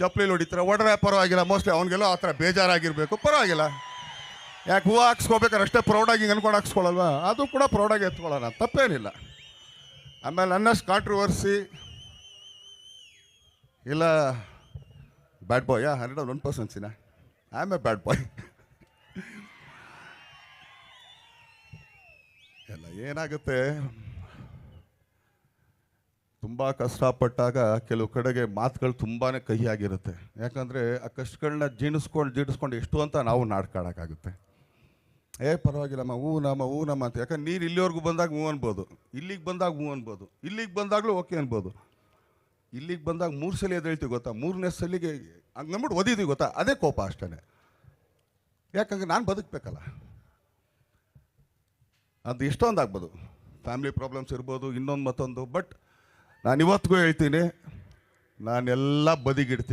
ಚಪ್ಪಲಿ ಹೊಡಿತಾರೆ, ಹೊಡ್ರೆ ಪರವಾಗಿಲ್ಲ. ಮೋಸ್ಟ್ಲಿ ಅವ್ನಿಗೆಲ್ಲ ಆ ಥರ ಬೇಜಾರಾಗಿರಬೇಕು, ಪರವಾಗಿಲ್ಲ. ಯಾಕೆ ಹೂವು ಹಾಕ್ಸ್ಕೋಬೇಕಾದ್ರೆ ಅಷ್ಟೇ ಪ್ರೌಡಾಗಿ ಹಿಂಗೆ ಅನ್ಕೊಂಡು ಹಾಕ್ಸ್ಕೊಳ್ಳಲ್ವಾ? ಅದು ಕೂಡ ಪ್ರೌಡಾಗಿ ಎತ್ಕೊಳ್ಳೋಣ, ತಪ್ಪೇನಿಲ್ಲ. ಆಮೇಲೆ ನನ್ನಷ್ಟು ಕಾಂಟ್ರವರ್ಸಿ ಇಲ್ಲ. ಬ್ಯಾಡ್ ಬಾಯ್ 101%. ಐ ಆಮ್ ಎ ಬ್ಯಾಡ್ ಬಾಯ್. ಎಲ್ಲ ಏನಾಗುತ್ತೆ, ತುಂಬ ಕಷ್ಟಪಟ್ಟಾಗ ಕೆಲವು ಕಡೆಗೆ ಮಾತುಗಳು ತುಂಬಾ ಕಹಿಯಾಗಿರುತ್ತೆ. ಯಾಕಂದರೆ ಆ ಕಷ್ಟಗಳನ್ನ ಜೀಣಿಸ್ಕೊಂಡು ಎಷ್ಟು ಅಂತ ನಾವು ನಾಡ್ಕಾಡೋಕ್ಕಾಗುತ್ತೆ. ಪರವಾಗಿಲ್ಲಮ್ಮ, ಹೂ ನಮ್ಮ ಅಂತ. ಯಾಕಂದ್ರೆ ನೀರು ಇಲ್ಲಿವರೆಗೂ ಬಂದಾಗ ಹೂ ಅನ್ಬೋದು, ಇಲ್ಲಿಗೆ ಬಂದಾಗ ಹೂ ಅನ್ಬೋದು, ಇಲ್ಲಿಗೆ ಬಂದಾಗಲೂ ಓಕೆ ಅನ್ಬೋದು. ಇಲ್ಲಿಗೆ ಬಂದಾಗ 3 ಸಲ ಎದ್ದೇಳ್ತೀವಿ ಗೊತ್ತಾ, 3ನೇ ಸಲಿಗೆ ಹಂಗೆ ನಂಬಿಟ್ಟು ಓದಿದ್ದೀವಿ ಗೊತ್ತಾ, ಅದೇ ಕೋಪ ಅಷ್ಟೇ. ಯಾಕಂದ್ರೆ ನಾನು ಬದುಕಬೇಕಲ್ಲ. ಅದು ಎಷ್ಟೊಂದು ಆಗ್ಬೋದು, ಫ್ಯಾಮಿಲಿ ಪ್ರಾಬ್ಲಮ್ಸ್ ಇರ್ಬೋದು, ಇನ್ನೊಂದು ಮತ್ತೊಂದು. ಬಟ್ ನಾನು ಇವತ್ತಿಗೂ ಹೇಳ್ತೀನಿ, ನಾನೆಲ್ಲ ಬದಿಗಿಡ್ತೀನಿ.